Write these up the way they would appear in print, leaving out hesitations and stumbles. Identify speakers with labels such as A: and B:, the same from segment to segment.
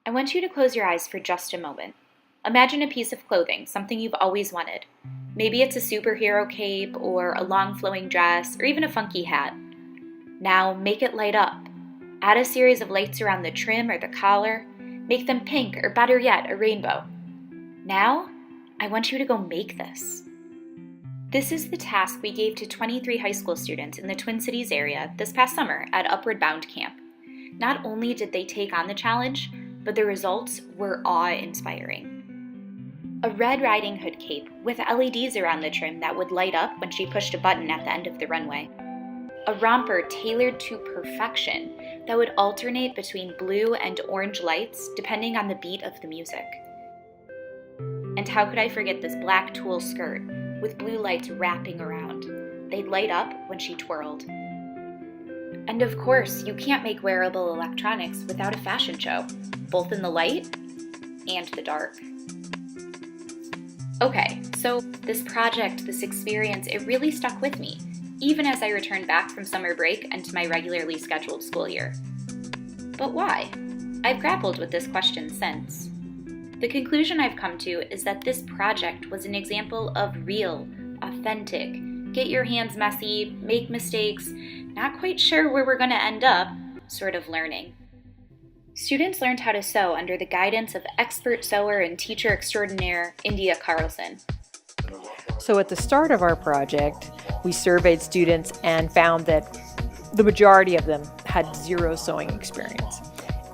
A: I want you to close your eyes for just a moment. Imagine a piece of clothing, something you've always wanted. Maybe it's a superhero cape, or a long flowing dress, or even a funky hat. Now make it light up. Add a series of lights around the trim or the collar. Make them pink, or better yet, a rainbow. Now, I want you to go make this. This is the task we gave to 23 high school students in the Twin Cities area this past summer at Upward Bound Camp. Not only did they take on the challenge, but the results were awe-inspiring. A Red Riding Hood cape with LEDs around the trim that would light up when she pushed a button at the end of the runway. A romper tailored to perfection that would alternate between blue and orange lights depending on the beat of the music. And how could I forget this black tulle skirt with blue lights wrapping around? They'd light up when she twirled. And of course, you can't make wearable electronics without a fashion show, both in the light and the dark. Okay, so this project, this experience, it really stuck with me, even as I returned back from summer break and to my regularly scheduled school year. But why? I've grappled with this question since. The conclusion I've come to is that this project was an example of real, authentic, get your hands messy, make mistakes, not quite sure where we're going to end up, sort of learning. Students learned how to sew under the guidance of expert sewer and teacher extraordinaire India Carlson.
B: So at the start of our project, we surveyed students and found that the majority of them had zero sewing experience.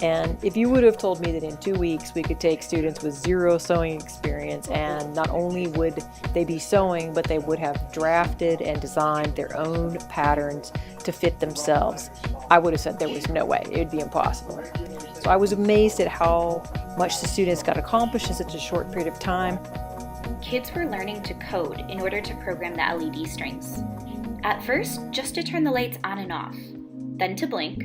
B: And if you would have told me that in 2 weeks we could take students with zero sewing experience and not only would they be sewing, but they would have drafted and designed their own patterns to fit themselves, I would have said there was no way. It would be impossible. So I was amazed at how much the students got accomplished in such a short period of time.
A: Kids were learning to code in order to program the LED strings. At first, just to turn the lights on and off, then to blink,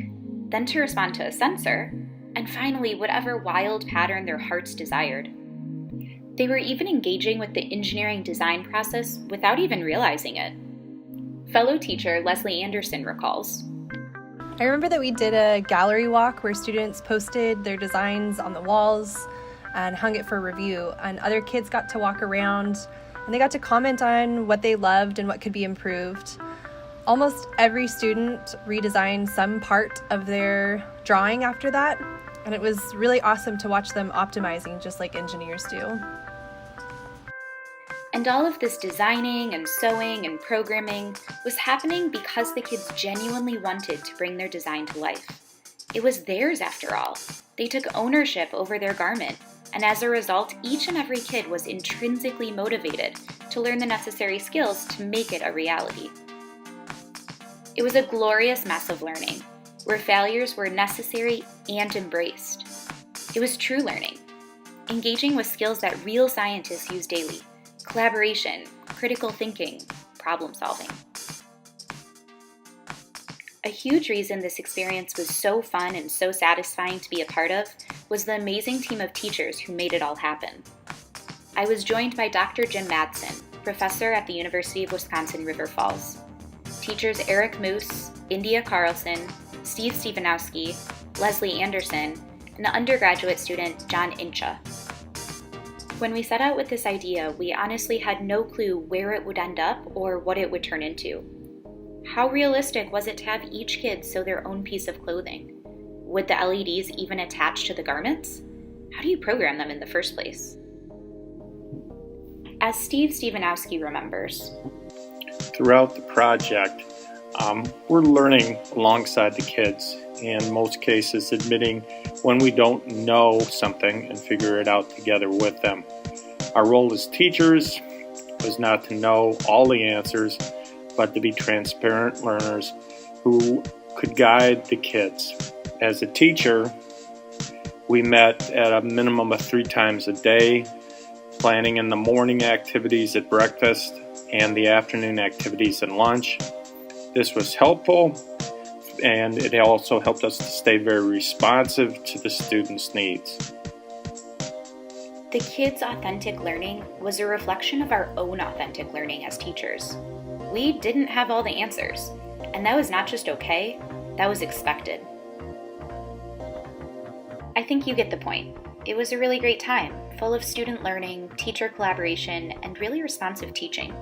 A: then to respond to a sensor, and finally whatever wild pattern their hearts desired. They were even engaging with the engineering design process without even realizing it. Fellow teacher Leslie Anderson recalls,
C: I remember that we did a gallery walk where students posted their designs on the walls and hung it for review, and other kids got to walk around and they got to comment on what they loved and what could be improved. Almost every student redesigned some part of their drawing after that, and it was really awesome to watch them optimizing just like engineers do.
A: And all of this designing and sewing and programming was happening because the kids genuinely wanted to bring their design to life. It was theirs after all. They took ownership over their garment, and as a result, each and every kid was intrinsically motivated to learn the necessary skills to make it a reality. It was a glorious mess of learning, where failures were necessary and embraced. It was true learning, engaging with skills that real scientists use daily: collaboration, critical thinking, problem solving. A huge reason this experience was so fun and so satisfying to be a part of was the amazing team of teachers who made it all happen. I was joined by Dr. Jim Madsen, professor at the University of Wisconsin-River Falls. Teachers Eric Moose, India Carlson, Steve Stefanowski, Leslie Anderson, and undergraduate student John Incha. When we set out with this idea, we honestly had no clue where it would end up or what it would turn into. How realistic was it to have each kid sew their own piece of clothing? Would the LEDs even attach to the garments? How do you program them in the first place? As Steve Stefanowski remembers,
D: throughout the project, we're learning alongside the kids, in most cases admitting when we don't know something and figure it out together with them. Our role as teachers was not to know all the answers, but to be transparent learners who could guide the kids. As a teacher, we met at a minimum of 3 times a day, planning in the morning activities at breakfast and the afternoon activities and lunch. This was helpful, and it also helped us to stay very responsive to the students' needs.
A: The kids' authentic learning was a reflection of our own authentic learning as teachers. We didn't have all the answers, and that was not just okay, that was expected. I think you get the point. It was a really great time, full of student learning, teacher collaboration, and really responsive teaching.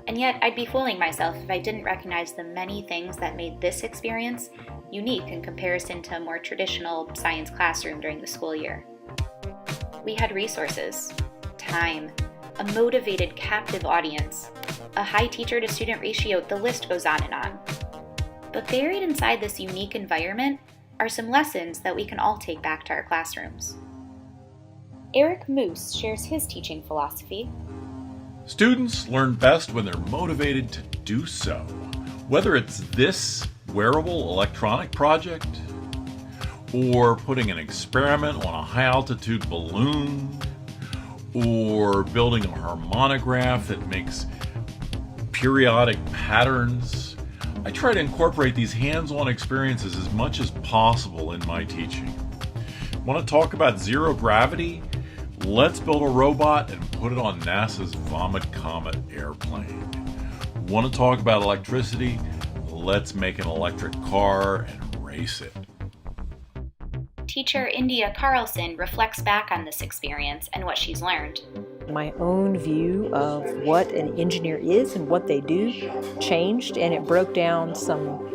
A: And yet, I'd be fooling myself if I didn't recognize the many things that made this experience unique in comparison to a more traditional science classroom during the school year. We had resources, time, a motivated, captive audience, a high teacher-to-student ratio, the list goes on and on. But buried inside this unique environment are some lessons that we can all take back to our classrooms. Eric Moose shares his teaching philosophy.
E: Students learn best when they're motivated to do so. Whether it's this wearable electronic project, or putting an experiment on a high-altitude balloon, or building a harmonograph that makes periodic patterns, I try to incorporate these hands-on experiences as much as possible in my teaching. Want to talk about zero gravity? Let's build a robot and put it on NASA's Vomit Comet airplane. Want to talk about electricity? Let's make an electric car and race it.
A: Teacher India Carlson reflects back on this experience and what she's learned.
B: My own view of what an engineer is and what they do changed, and it broke down some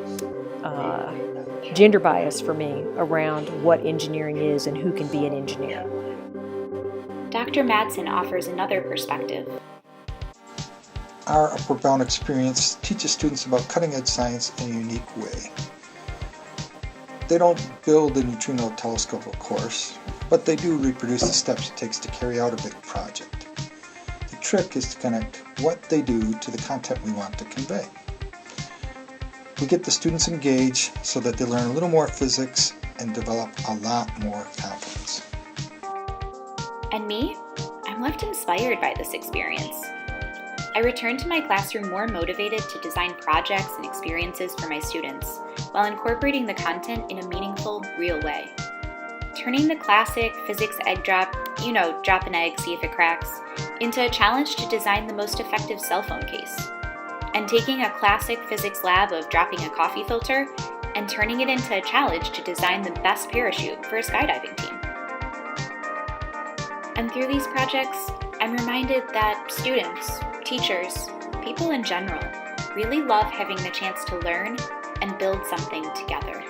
B: gender bias for me around what engineering is and who can be an engineer.
A: Dr. Madsen offers another perspective.
F: Our Upward Bound experience teaches students about cutting-edge science in a unique way. They don't build a neutrino telescope, of course, but they do reproduce the steps it takes to carry out a big project. The trick is to connect what they do to the content we want to convey. We get the students engaged so that they learn a little more physics and develop a lot more confidence.
A: And me? I'm left inspired by this experience. I returned to my classroom more motivated to design projects and experiences for my students, while incorporating the content in a meaningful, real way. Turning the classic physics egg drop, drop an egg, see if it cracks, into a challenge to design the most effective cell phone case. And taking a classic physics lab of dropping a coffee filter and turning it into a challenge to design the best parachute for a skydiving team. And through these projects, I'm reminded that students, teachers, people in general, really love having the chance to learn and build something together.